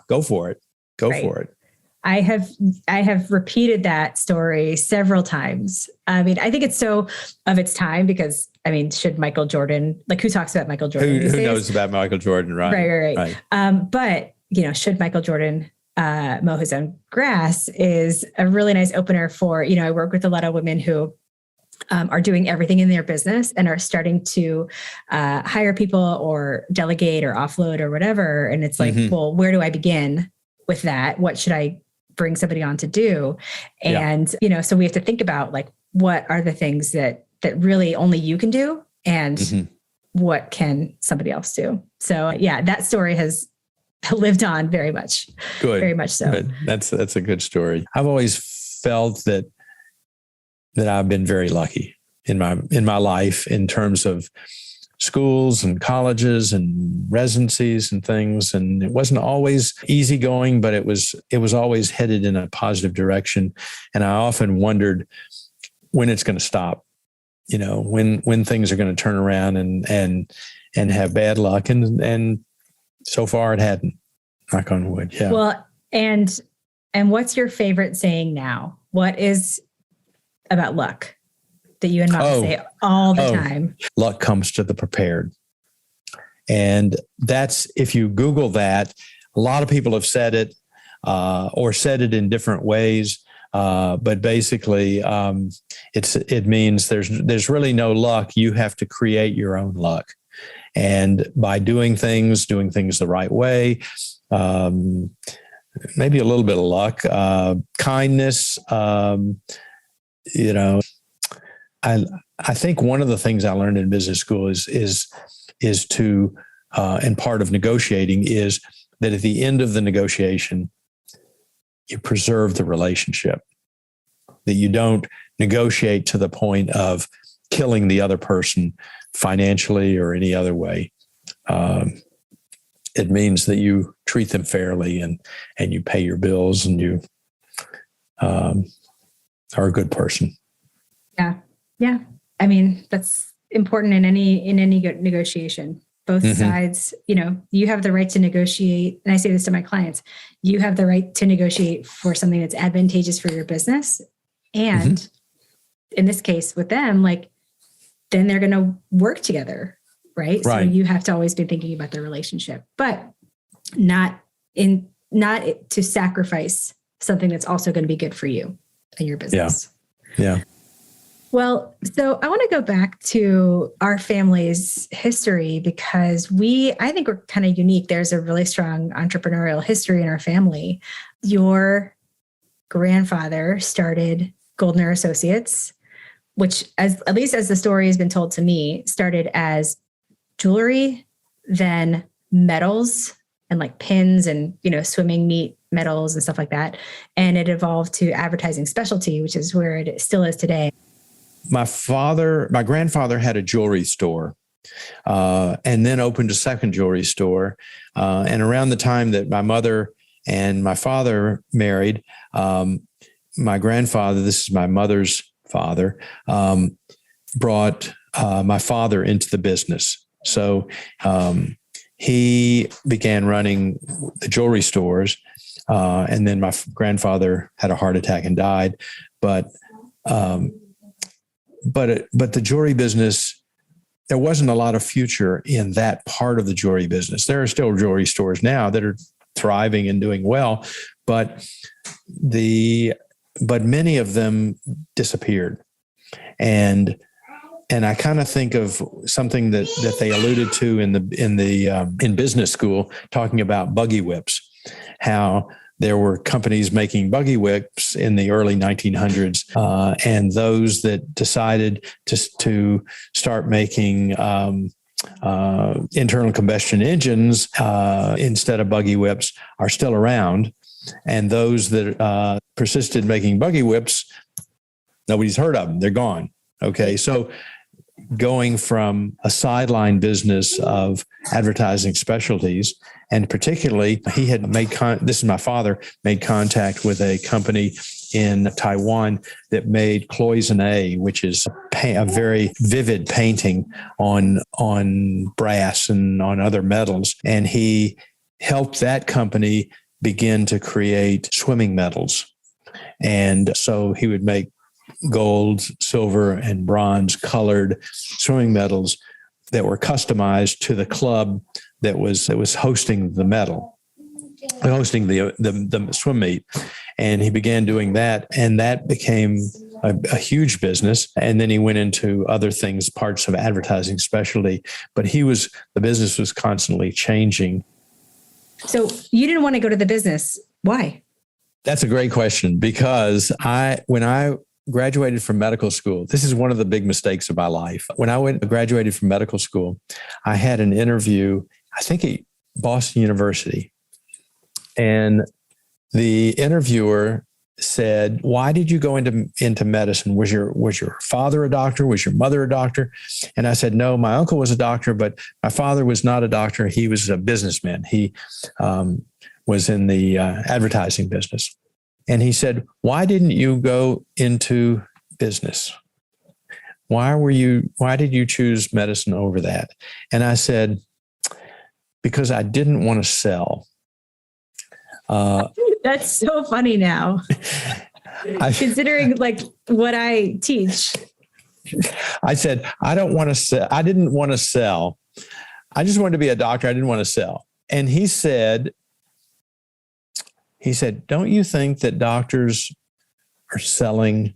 go for it. Go for it. I have repeated that story several times. I mean, I think it's so of its time because, I mean, should Michael Jordan, like who talks about Michael Jordan? Who knows about Michael Jordan, right? Right. But, should Michael Jordan mow his own grass is a really nice opener for, I work with a lot of women who are doing everything in their business and are starting to hire people or delegate or offload or whatever. And it's like, well, where do I begin with that? What should I bring somebody on to do? And, so we have to think about like, what are the things that really only you can do and what can somebody else do? So that story has lived on very much. Good. Very much so. Good. That's a good story. I've always felt that I've been very lucky in my life in terms of schools and colleges and residencies and things. And it wasn't always easy going, but it was always headed in a positive direction. And I often wondered when it's going to stop, when things are going to turn around and have bad luck. And so far it hadn't, knock on wood. Yeah. Well, and what's your favorite saying now? What is about luck that you and Mom say all the time? Luck comes to the prepared. And that's, if you Google that, a lot of people have said it or said it in different ways. But basically, it means there's really no luck. You have to create your own luck. And by doing things the right way, maybe a little bit of luck, kindness, I think one of the things I learned in business school is to, and part of negotiating is that at the end of the negotiation, you preserve the relationship, that you don't negotiate to the point of killing the other person financially or any other way. It means that you treat them fairly and you pay your bills and you are a good person. Yeah. Yeah. I mean, that's important in any good negotiation. Both sides, you have the right to negotiate. And I say this to my clients, you have the right to negotiate for something that's advantageous for your business. And in this case with them, then they're going to work together. Right. So you have to always be thinking about the relationship, but not to sacrifice something that's also going to be good for you and your business. Yeah. Well, so I want to go back to our family's history because I think we're kind of unique. There's a really strong entrepreneurial history in our family. Your grandfather started Goldner Associates, which at least as the story has been told to me, started as jewelry, then metals and pins and, swimming meet metals and stuff like that. And it evolved to advertising specialty, which is where it still is today. My grandfather had a jewelry store and then opened a second jewelry store. And around the time that my mother and my father married, my grandfather, this is my mother's father, brought my father into the business. So he began running the jewelry stores. And then my grandfather had a heart attack and died. But the jewelry business, there wasn't a lot of future in that part of the jewelry business. There are still jewelry stores now that are thriving and doing well, but many of them disappeared. And I kind of think of something that they alluded to in business school, talking about buggy whips, how there were companies making buggy whips in the early 1900s, and those that decided to start making internal combustion engines instead of buggy whips are still around. And those that persisted making buggy whips, nobody's heard of them. They're gone. Okay, so going from a sideline business of advertising specialties, and particularly he had this is my father, made contact with a company in Taiwan that made cloisonne, which is a very vivid painting on brass and on other metals. And he helped that company begin to create swimming medals. And so he would make gold, silver, and bronze colored swimming medals that were customized to the club that was hosting the medal, hosting the swim meet. And he began doing that, and that became a huge business. And then he went into other things, parts of advertising specialty, but the business was constantly changing. So you didn't want to go to the business. Why? That's a great question, because when I graduated from medical school, this is one of the big mistakes of my life. When I graduated from medical school, I had an interview, I think at Boston University. And the interviewer said, "Why did you go into medicine? Was your father a doctor? Was your mother a doctor?" And I said, "No, my uncle was a doctor, but my father was not a doctor. He was a businessman. He was in the advertising business." And he said, "Why didn't you go into business? Why did you choose medicine over that?" And I said, "Because I didn't want to sell." That's so funny now, considering what I teach. I said, I didn't want to sell. I just wanted to be a doctor. I didn't want to sell. And he said, don't you think that doctors are selling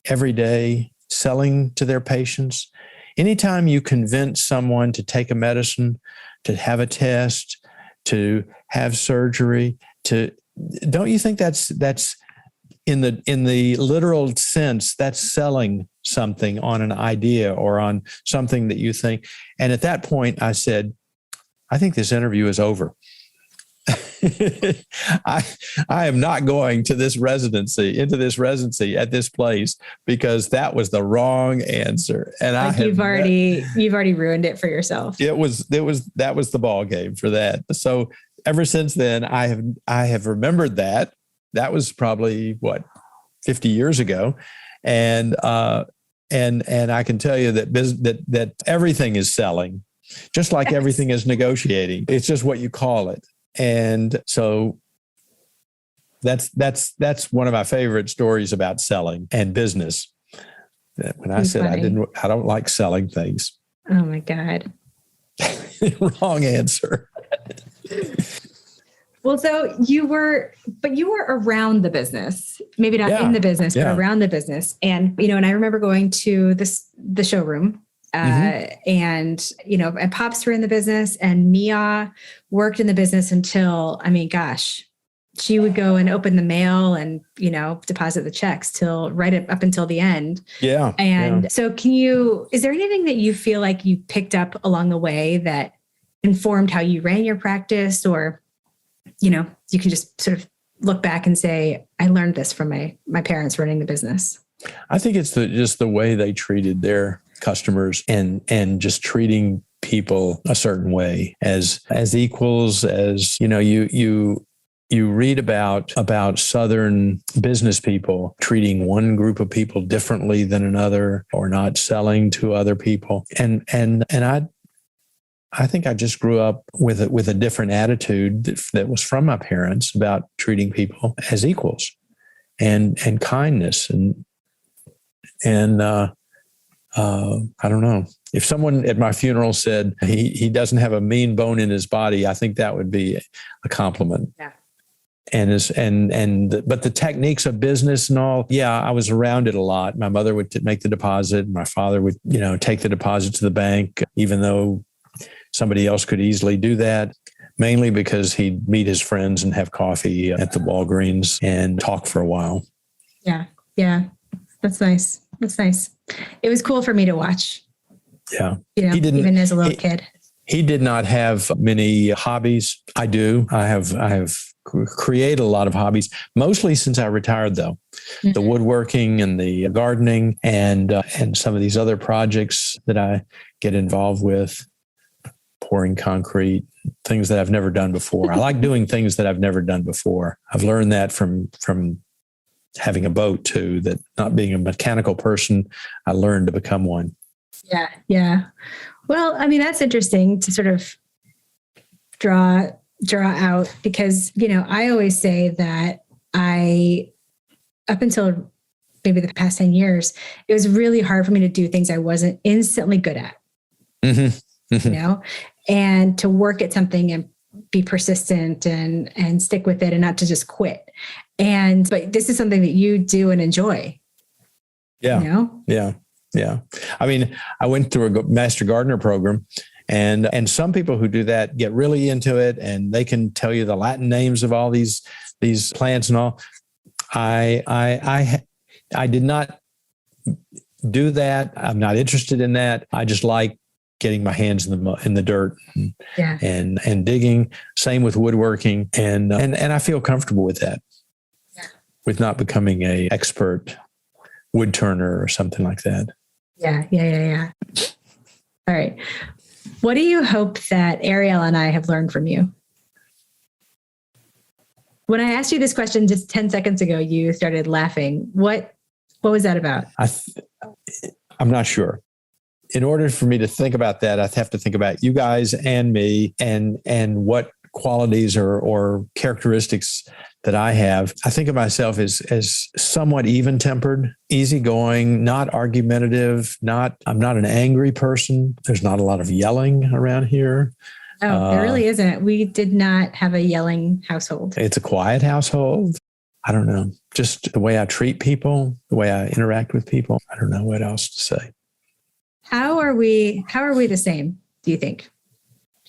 every day, selling to their patients? Anytime you convince someone to take a medicine, to have a test, to have surgery, don't you think that's in the literal sense, that's selling something on an idea or on something that you think? And at that point I said, I think this interview is over. I am not going into this residency at this place, because that was the wrong answer. And you've already ruined it for yourself. That was the ball game for that. So ever since then, I have remembered that. That was probably 50 years ago. And I can tell you that everything is selling, just like everything is negotiating. It's just what you call it. And so that's one of my favorite stories about selling and business. When I said funny. I don't like selling things. Oh my God. Wrong answer. Well, so you were around the business, maybe not in the business, but around the business. And, and I remember going to the showroom. And Pops were in the business, and Mia worked in the business until, she would go and open the mail and, deposit the checks till up until the end. Yeah. And so is there anything that you feel like you picked up along the way that informed how you ran your practice, or, you can just sort of look back and say, I learned this from my parents running the business? I think it's just the way they treated their customers and just treating people a certain way as equals, as you read about Southern business people treating one group of people differently than another, or not selling to other people. And I think I just grew up with a different attitude that was from my parents about treating people as equals and kindness and I don't know. If someone at my funeral said he doesn't have a mean bone in his body, I think that would be a compliment. Yeah. But the techniques of business and all, I was around it a lot. My mother would make the deposit. My father would, take the deposit to the bank, even though somebody else could easily do that, mainly because he'd meet his friends and have coffee at the Walgreens and talk for a while. Yeah. Yeah. That's nice. It was cool for me to watch. Yeah. He didn't, even as a little kid. He did not have many hobbies. I do. I have created a lot of hobbies, mostly since I retired, though. Mm-hmm. The woodworking and the gardening and some of these other projects that I get involved with, pouring concrete, things that I've never done before. I like doing things that I've never done before. I've learned that from having a boat too, that not being a mechanical person, I learned to become one. Yeah. Yeah. Well, that's interesting to sort of draw out, because, I always say that up until maybe the past 10 years, it was really hard for me to do things I wasn't instantly good at, and to work at something and be persistent and stick with it and not to just quit. But this is something that you do and enjoy. Yeah. Yeah. Yeah. I went through a master gardener program, and some people who do that get really into it, and they can tell you the Latin names of all these plants and all. I did not do that. I'm not interested in that. I just like getting my hands in the dirt and digging. Same with woodworking, and I feel comfortable with that. Yeah. With not becoming an expert wood turner or something like that. Yeah. All right. What do you hope that Ariel and I have learned from you? When I asked you this question just 10 seconds ago, you started laughing. What was that about? I'm not sure. In order for me to think about that, I'd have to think about you guys and me and what qualities or characteristics that I have. I think of myself as somewhat even-tempered, easygoing, not argumentative, I'm not an angry person. There's not a lot of yelling around here. Oh, there really isn't. We did not have a yelling household. It's a quiet household. I don't know. Just the way I treat people, the way I interact with people. I don't know what else to say. How are we the same, do you think?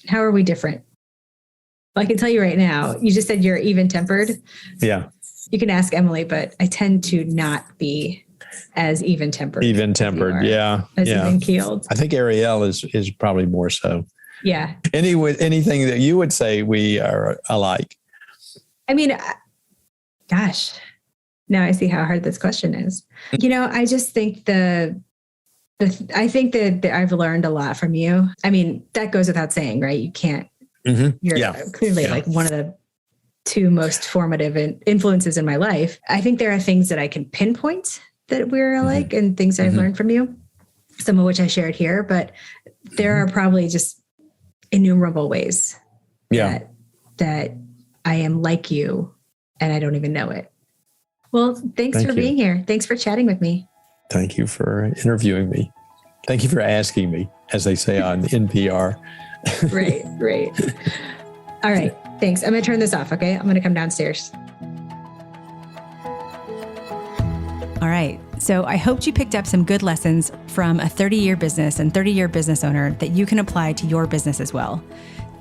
How are we different? Well, I can tell you right now, you just said you're even-tempered. Yeah. You can ask Emily, but I tend to not be as even-tempered. Even-tempered, yeah. As even-keeled. I think Ariel is probably more so. Yeah. Anything that you would say we are alike? I mean, gosh, now I see how hard this question is. I just think I think that I've learned a lot from you. I mean, that goes without saying, right? You can't. Mm-hmm. You're clearly like one of the two most formative influences in my life. I think there are things that I can pinpoint that we're alike and things I've learned from you, some of which I shared here, but there are probably just innumerable ways that I am like you and I don't even know it. Well, thanks for being here. Thanks for chatting with me. Thank you for interviewing me. Thank you for asking me, as they say on NPR. Right. All right. Thanks. I'm going to turn this off. Okay. I'm going to come downstairs. All right. So I hoped you picked up some good lessons from a 30-year business and 30-year business owner that you can apply to your business as well.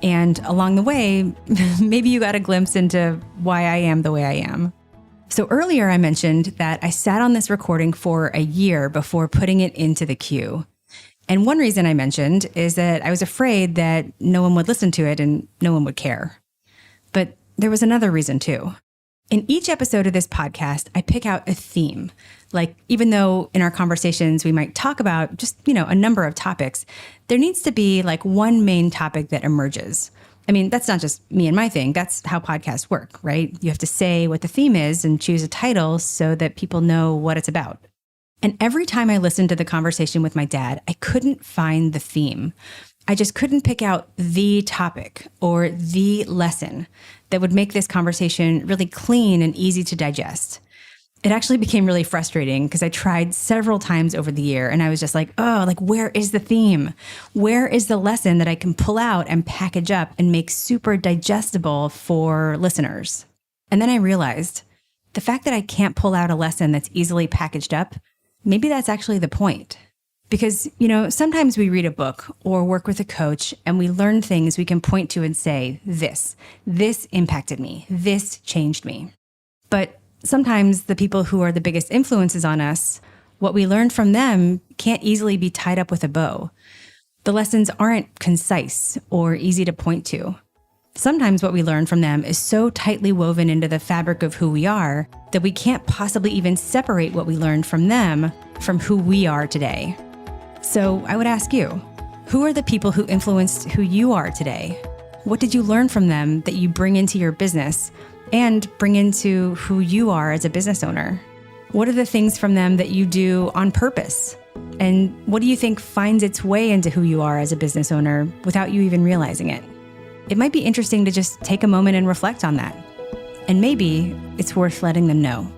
And along the way, maybe you got a glimpse into why I am the way I am. So earlier I mentioned that I sat on this recording for a year before putting it into the queue. And one reason I mentioned is that I was afraid that no one would listen to it and no one would care. But there was another reason too. In each episode of this podcast, I pick out a theme. Like, even though in our conversations we might talk about just, a number of topics, there needs to be like one main topic that emerges. I mean, that's not just me and my thing. That's how podcasts work, right? You have to say what the theme is and choose a title so that people know what it's about. And every time I listened to the conversation with my dad, I couldn't find the theme. I just couldn't pick out the topic or the lesson that would make this conversation really clean and easy to digest. It actually became really frustrating because I tried several times over the year and I was just like, where is the theme? Where is the lesson that I can pull out and package up and make super digestible for listeners? And then I realized the fact that I can't pull out a lesson that's easily packaged up, maybe that's actually the point. Because, sometimes we read a book or work with a coach and we learn things we can point to and say, this impacted me, this changed me. But sometimes the people who are the biggest influences on us, what we learned from them can't easily be tied up with a bow. The lessons aren't concise or easy to point to. Sometimes what we learn from them is so tightly woven into the fabric of who we are that we can't possibly even separate what we learned from them from who we are today. So I would ask you, who are the people who influenced who you are today? What did you learn from them that you bring into your business and bring into who you are as a business owner? What are the things from them that you do on purpose? And what do you think finds its way into who you are as a business owner without you even realizing it? It might be interesting to just take a moment and reflect on that. And maybe it's worth letting them know.